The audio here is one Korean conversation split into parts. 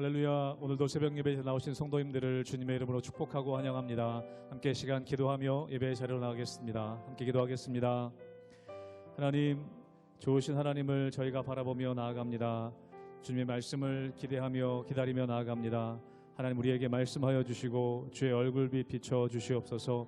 할렐루야. 오늘도 새벽 예배에 나오신 성도님들을 주님의 이름으로 축복하고 환영합니다. 함께 시간 기도하며 예배의 자리로 나가겠습니다. 함께 기도하겠습니다. 하나님, 좋으신 하나님을 저희가 바라보며 나아갑니다. 주님의 말씀을 기대하며 기다리며 나아갑니다. 하나님, 우리에게 말씀하여 주시고 주의 얼굴빛 비춰 주시옵소서.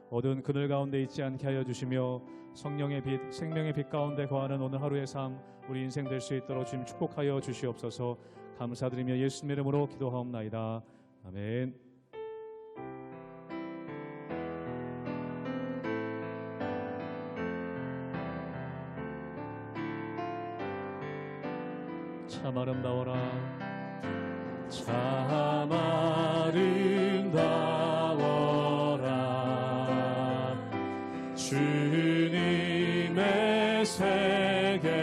어두운 그늘 가운데 있지 않게 하여 주시며 성령의 빛, 생명의 빛 가운데 거하는 오늘 하루의 삶, 우리 인생 될 수 있도록 주님 축복하여 주시옵소서. 감사드리며 예수님 이름으로 기도하옵나이다. 아멘. 참 아름다워라, 참 아름다워라. 주님의 세계는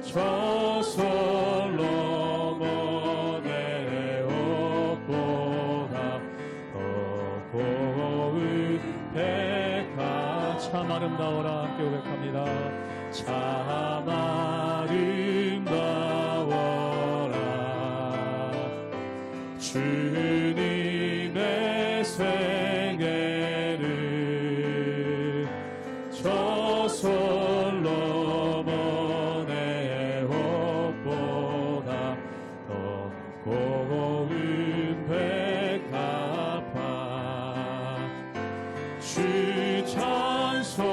저 솔로몬의 옷보다 더 고운 백화. 참 아름다워라. 함께 고백합니다. 참 아름다워라. 주님의 세계는 저 솔로몬의 옷보다 더 고운 백합화. 주 찬송하는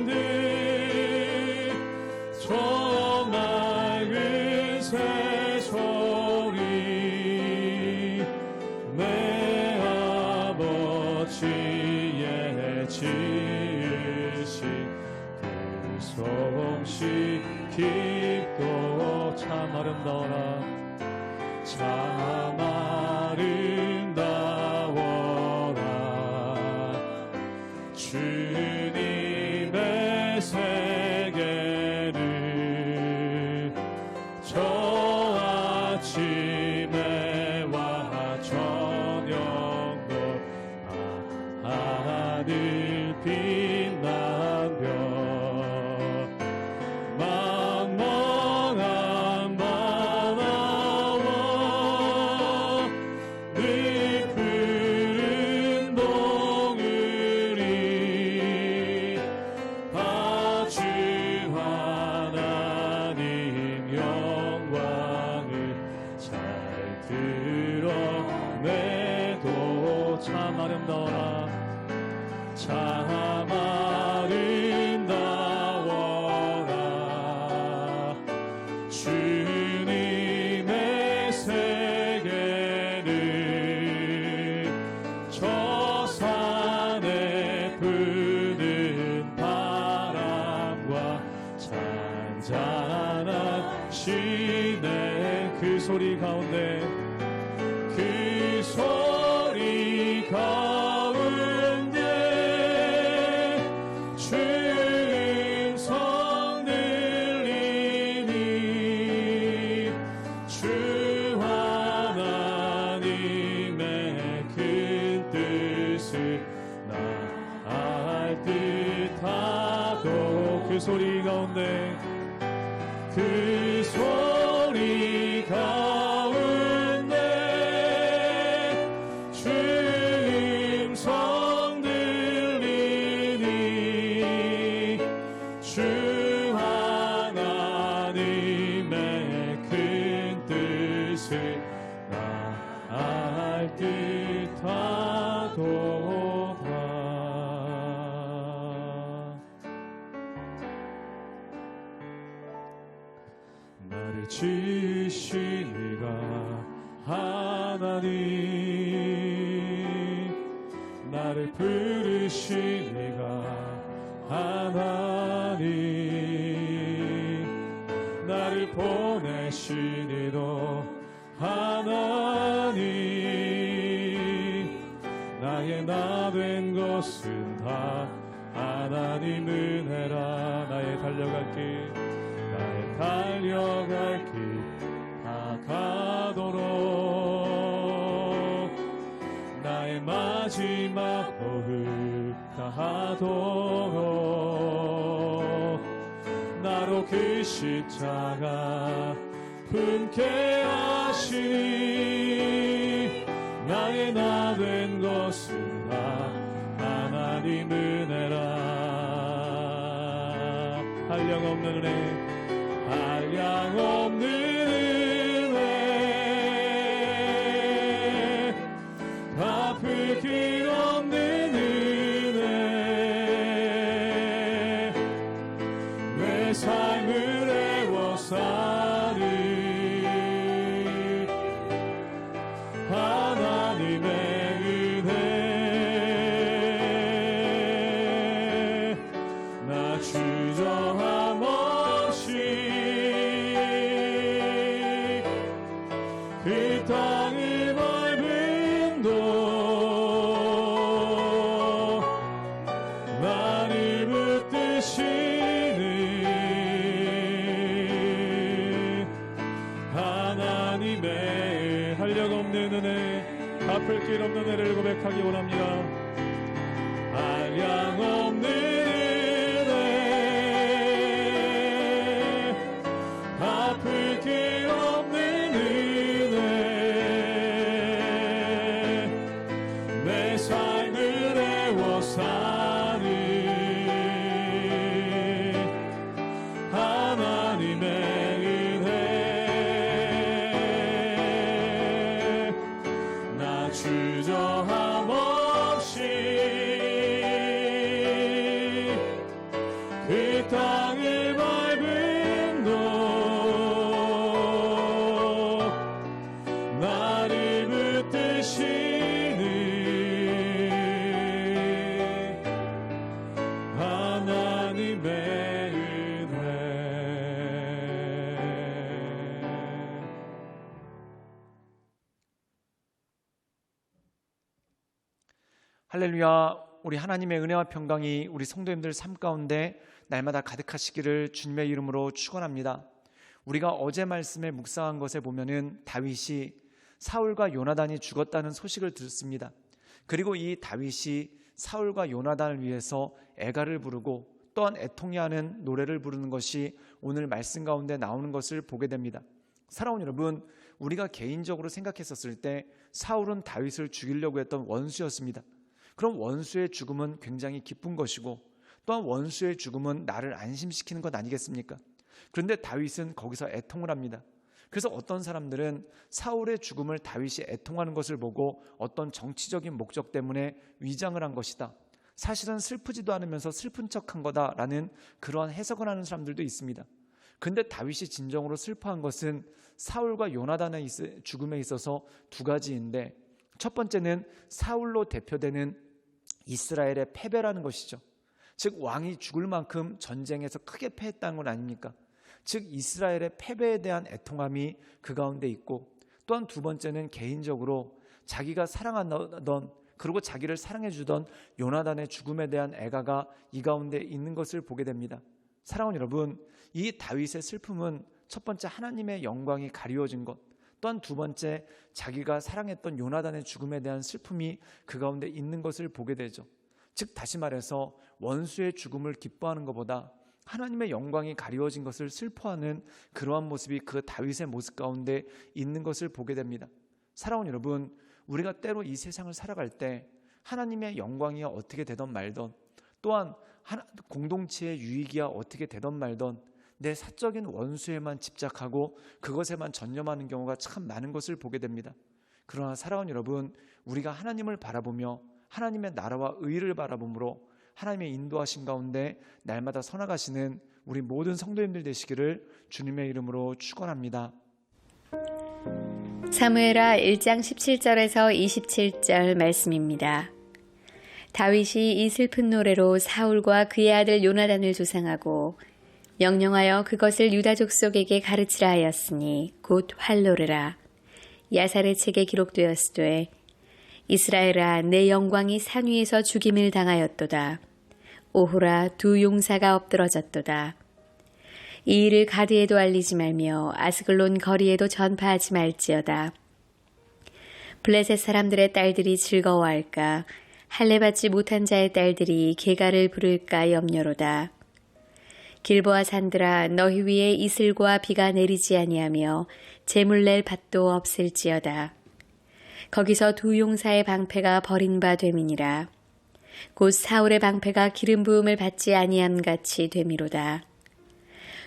듯 저 맑은 새소리, 내 아버지의 지으신 그 솜씨 깊고. 참 아름다워라, 참 아름다워라. 주님의 세계를 저 아침에와 저녁도 하늘 빛난 별, 망망한 바다와 늘 푸른 동을이 다 주 하나님 영광을 잘 드러내도. 참 아름다워라, 참 아름다워라. 주님의 세계를 저 산에 부는 바람과 잔잔한 시내. 그 소리 가운데, 그 소리 가운데 주 음성 들리니 주 하나님의 큰 뜻을 알 듯하도. 그 소리 가운데, 그 소리 가운데 주 음성 들리니 주 하나님의 큰 뜻을 알 듯하도다. 나를 지으신 이가 하나님, 나를 부르신 이가 하나님, 나를 보내신 이도 하나님, 나의 나 된 것은 다 하나님 은혜라. 나의 달려갈 길, 나의 달려갈 길 다 가도록, 나의 마지막 호흡 다하도록 나로 바로 그 십자가 품게 하시니 나의 나 된 것은 다 하나님 은혜라. 한량없는 은혜, 한량없는 은혜, 갚을 길 없는 은혜, 내 삶을 애워싸리 하나님의 주저함 없이 그 땅을 밟음도 나를 붙드시는 하나님의 한량없는 은혜, 갚을 길 없는 은혜를 고백하기 원합니다. 한량없는 갚을 길 없는 은혜, 내 삶을 애워싸리 하나님의 은혜, 나 주저함 없이 그 땅을 밟음도 나를 붙드시는 하나님의 은혜. 할렐루야. 우리 하나님의 은혜와 평강이 우리 성도님들 삶 가운데 날마다 가득하시기를 주님의 이름으로 축원합니다. 우리가 어제 말씀에 묵상한 것에 보면은 다윗이 사울과 요나단이 죽었다는 소식을 듣습니다. 그리고 이 다윗이 사울과 요나단을 위해서 애가를 부르고 또한 애통해하는 노래를 부르는 것이 오늘 말씀 가운데 나오는 것을 보게 됩니다. 사랑하는 여러분, 우리가 개인적으로 생각했었을 때 사울은 다윗을 죽이려고 했던 원수였습니다. 그럼 원수의 죽음은 굉장히 기쁜 것이고 또한 원수의 죽음은 나를 안심시키는 것 아니겠습니까? 그런데 다윗은 거기서 애통을 합니다. 그래서 어떤 사람들은 사울의 죽음을 다윗이 애통하는 것을 보고 어떤 정치적인 목적 때문에 위장을 한 것이다, 사실은 슬프지도 않으면서 슬픈 척한 거다라는 그러한 해석을 하는 사람들도 있습니다. 그런데 다윗이 진정으로 슬퍼한 것은 사울과 요나단의 죽음에 있어서 두 가지인데, 첫 번째는 사울로 대표되는 이스라엘의 패배라는 것이죠. 즉 왕이 죽을 만큼 전쟁에서 크게 패했다는 건 아닙니까? 즉 이스라엘의 패배에 대한 애통함이 그 가운데 있고, 또한 두 번째는 개인적으로 자기가 사랑하던 그리고 자기를 사랑해주던 요나단의 죽음에 대한 애가가 이 가운데 있는 것을 보게 됩니다. 사랑하는 여러분, 이 다윗의 슬픔은 첫 번째 하나님의 영광이 가리워진 것, 또한 두 번째 자기가 사랑했던 요나단의 죽음에 대한 슬픔이 그 가운데 있는 것을 보게 되죠. 즉 다시 말해서 원수의 죽음을 기뻐하는 것보다 하나님의 영광이 가리워진 것을 슬퍼하는 그러한 모습이 그 다윗의 모습 가운데 있는 것을 보게 됩니다. 사랑하는 여러분, 우리가 때로 이 세상을 살아갈 때 하나님의 영광이 어떻게 되던 말던, 또한 공동체의 유익이야 어떻게 되던 말던 내 사적인 원수에만 집착하고 그것에만 전념하는 경우가 참 많은 것을 보게 됩니다. 그러나 사랑하는 여러분, 우리가 하나님을 바라보며 하나님의 나라와 의를 바라보므로 하나님의 인도하신 가운데 날마다 서나가시는 우리 모든 성도님들 되시기를 주님의 이름으로 축원합니다. 사무엘하 1장 17절에서 27절 말씀입니다. 다윗이 이 슬픈 노래로 사울과 그의 아들 요나단을 조상하고 명령하여 그것을 유다 족속에게 가르치라 하였으니 곧 활노르라. 야살의 책에 기록되었으되 이스라엘아, 내 영광이 산 위에서 죽임을 당하였도다. 오호라, 두 용사가 엎드러졌도다. 이 일을 가드에도 알리지 말며 아스글론 거리에도 전파하지 말지어다. 블레셋 사람들의 딸들이 즐거워할까, 할례받지 못한 자의 딸들이 계가를 부를까 염려로다. 길보아 산들아 너희 위에 이슬과 비가 내리지 아니하며 재물 낼 밭도 없을지어다. 거기서 두 용사의 방패가 버린 바 됨이니라. 곧 사울의 방패가 기름 부음을 받지 아니함 같이 됨이로다.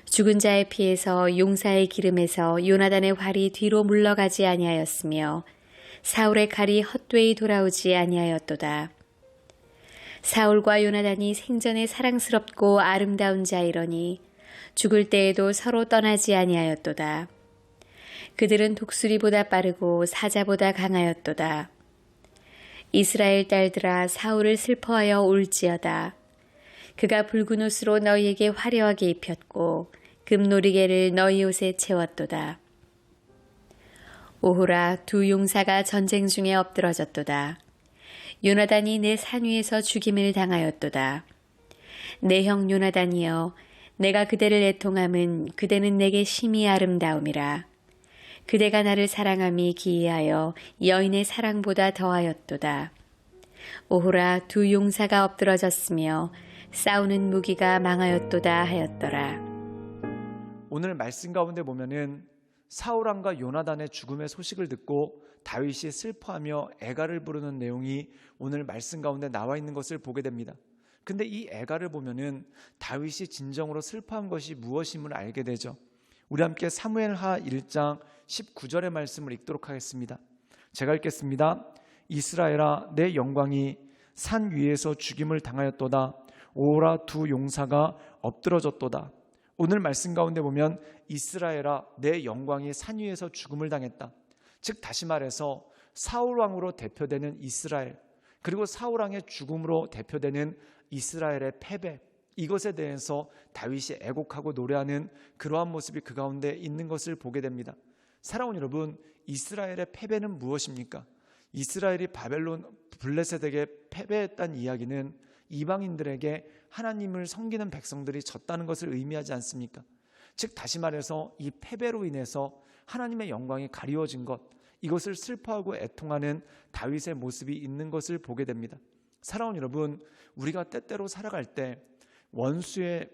죽은 자의 피에서 용사의 기름에서 요나단의 활이 뒤로 물러가지 아니하였으며 사울의 칼이 헛되이 돌아오지 아니하였도다. 사울과 요나단이 생전에 사랑스럽고 아름다운 자이러니 죽을 때에도 서로 떠나지 아니하였도다. 그들은 독수리보다 빠르고 사자보다 강하였도다. 이스라엘 딸들아 사울을 슬퍼하여 울지어다. 그가 붉은 옷으로 너희에게 화려하게 입혔고 금놀이개를 너희 옷에 채웠도다. 오호라 두 용사가 전쟁 중에 엎드러졌도다. 요나단이 내 산 위에서 죽임을 당하였도다. 내 형 요나단이여 내가 그대를 애통함은 그대는 내게 심히 아름다움이라. 그대가 나를 사랑함이 기이하여 여인의 사랑보다 더하였도다. 오호라 두 용사가 엎드러졌으며 싸우는 무기가 망하였도다 하였더라. 오늘 말씀 가운데 보면은 사울 왕과 요나단의 죽음의 소식을 듣고 다윗이 슬퍼하며 애가를 부르는 내용이 오늘 말씀 가운데 나와 있는 것을 보게 됩니다. 근데 이 애가를 보면은 다윗이 진정으로 슬퍼한 것이 무엇임을 알게 되죠. 우리 함께 사무엘하 1장 19절의 말씀을 읽도록 하겠습니다. 제가 읽겠습니다. 이스라엘아 내 영광이 산 위에서 죽임을 당하였도다. 오호라 두 용사가 엎드러졌도다. 오늘 말씀 가운데 보면 이스라엘아 내 영광이 산 위에서 죽음을 당했다. 즉 다시 말해서 사울 왕으로 대표되는 이스라엘, 그리고 사울 왕의 죽음으로 대표되는 이스라엘의 패배, 이것에 대해서 다윗이 애곡하고 노래하는 그러한 모습이 그 가운데 있는 것을 보게 됩니다. 사랑하는 여러분, 이스라엘의 패배는 무엇입니까? 이스라엘이 바벨론 블레셋에게 패배했다는 이야기는 이방인들에게 하나님을 섬기는 백성들이 졌다는 것을 의미하지 않습니까? 즉 다시 말해서 이 패배로 인해서 하나님의 영광이 가리워진 것, 이것을 슬퍼하고 애통하는 다윗의 모습이 있는 것을 보게 됩니다. 사랑하는 여러분, 우리가 때때로 살아갈 때 원수,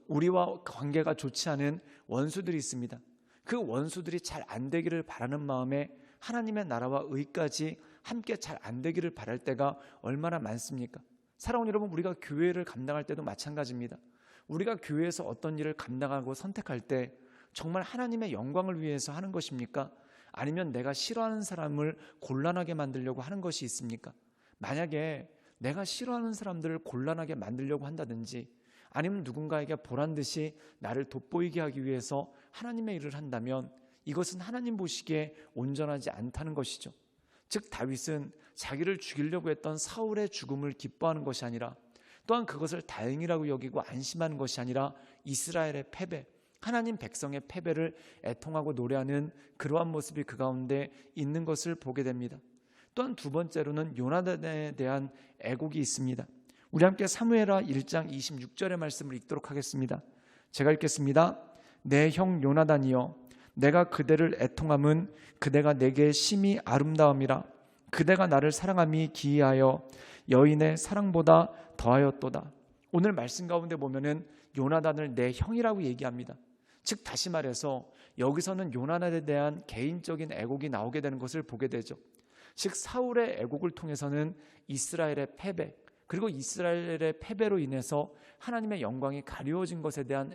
우리와 관계가 좋지 않은 원수들이 있습니다. 그 원수들이 잘 안 되기를 바라는 마음에 하나님의 나라와 의까지 함께 잘 안 되기를 바랄 때가 얼마나 많습니까? 사랑하는 여러분, 우리가 교회를 감당할 때도 마찬가지입니다. 우리가 교회에서 어떤 일을 감당하고 선택할 때 정말 하나님의 영광을 위해서 하는 것입니까? 아니면 내가 싫어하는 사람을 곤란하게 만들려고 하는 것이 있습니까? 만약에 내가 싫어하는 사람들을 곤란하게 만들려고 한다든지 아니면 누군가에게 보란듯이 나를 돋보이게 하기 위해서 하나님의 일을 한다면 이것은 하나님 보시기에 온전하지 않다는 것이죠. 즉 다윗은 자기를 죽이려고 했던 사울의 죽음을 기뻐하는 것이 아니라, 또한 그것을 다행이라고 여기고 안심하는 것이 아니라 이스라엘의 패배, 하나님 백성의 패배를 애통하고 노래하는 그러한 모습이 그 가운데 있는 것을 보게 됩니다. 또한 두 번째로는 요나단에 대한 애곡이 있습니다. 우리 함께 사무엘하 1장 26절의 말씀을 읽도록 하겠습니다. 제가 읽겠습니다. 내 형 요나단이여 내가 그대를 애통함은 그대가 내게 심히 아름다움이라. 그대가 나를 사랑함이 기이하여 여인의 사랑보다 더하였도다. 오늘 말씀 가운데 보면은 요나단을 내 형이라고 얘기합니다. 즉 다시 말해서 여기서는 요나단에 대한 개인적인 애곡이 나오게 되는 것을 보게 되죠. 즉 사울의 애곡을 통해서는 이스라엘의 패배, 그리고 이스라엘의 패배로 인해서 하나님의 영광이 가려워진 것에 대한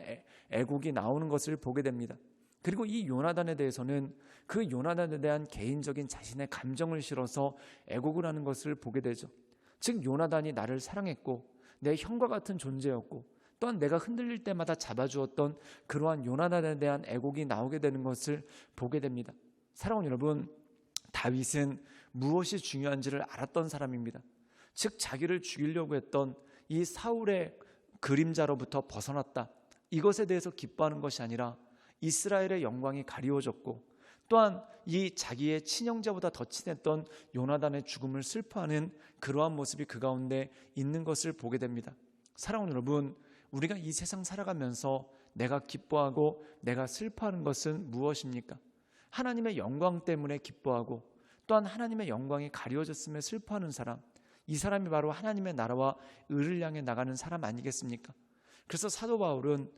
애곡이 나오는 것을 보게 됩니다. 그리고 이 요나단에 대해서는 그 요나단에 대한 개인적인 자신의 감정을 실어서 애곡을 하는 것을 보게 되죠. 즉 요나단이 나를 사랑했고 내 형과 같은 존재였고 또한 내가 흔들릴 때마다 잡아주었던 그러한 요나단에 대한 애곡이 나오게 되는 것을 보게 됩니다. 사랑하는 여러분, 다윗은 무엇이 중요한지를 알았던 사람입니다. 즉 자기를 죽이려고 했던 이 사울의 그림자로부터 벗어났다, 이것에 대해서 기뻐하는 것이 아니라 이스라엘의 영광이 가리워졌고 또한 이 자기의 친형제보다 더 친했던 요나단의 죽음을 슬퍼하는 그러한 모습이 그 가운데 있는 것을 보게 됩니다. 사랑하는 여러분, 우리가 이 세상 살아가면서 내가 기뻐하고 내가 슬퍼하는 것은 무엇입니까? 하나님의 영광 때문에 기뻐하고 또한 하나님의 영광이 가려졌음에 슬퍼하는 사람, 이 사람이 바로 하나님의 나라와 의를 향해 나가는 사람 아니겠습니까? 그래서 사도 바울은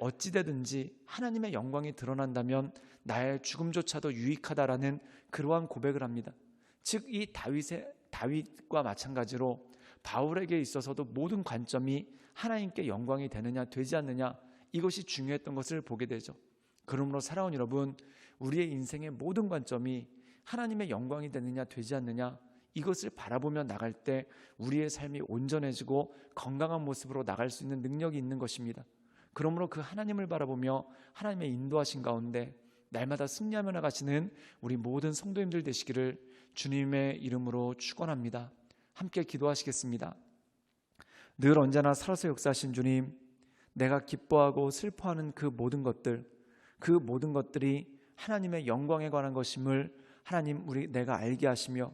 어찌되든지 하나님의 영광이 드러난다면 나의 죽음조차도 유익하다라는 그러한 고백을 합니다. 즉 이 다윗과 마찬가지로 바울에게 있어서도 모든 관점이 하나님께 영광이 되느냐 되지 않느냐, 이것이 중요했던 것을 보게 되죠. 그러므로 사랑하는 여러분, 우리의 인생의 모든 관점이 하나님의 영광이 되느냐 되지 않느냐, 이것을 바라보며 나갈 때 우리의 삶이 온전해지고 건강한 모습으로 나갈 수 있는 능력이 있는 것입니다. 그러므로 그 하나님을 바라보며 하나님의 인도하신 가운데 날마다 승리하며 나가시는 우리 모든 성도님들 되시기를 주님의 이름으로 축원합니다. 함께 기도하시겠습니다. 늘 언제나 살아서 역사하신 주님, 내가 기뻐하고 슬퍼하는 그 모든 것들이 하나님의 영광에 관한 것임을 하나님 내가 알게 하시며,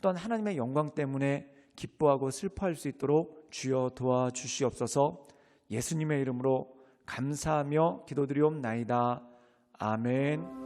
또한 하나님의 영광 때문에 기뻐하고 슬퍼할 수 있도록 주여 도와주시옵소서. 예수님의 이름으로 감사하며 기도드리옵나이다. 아멘.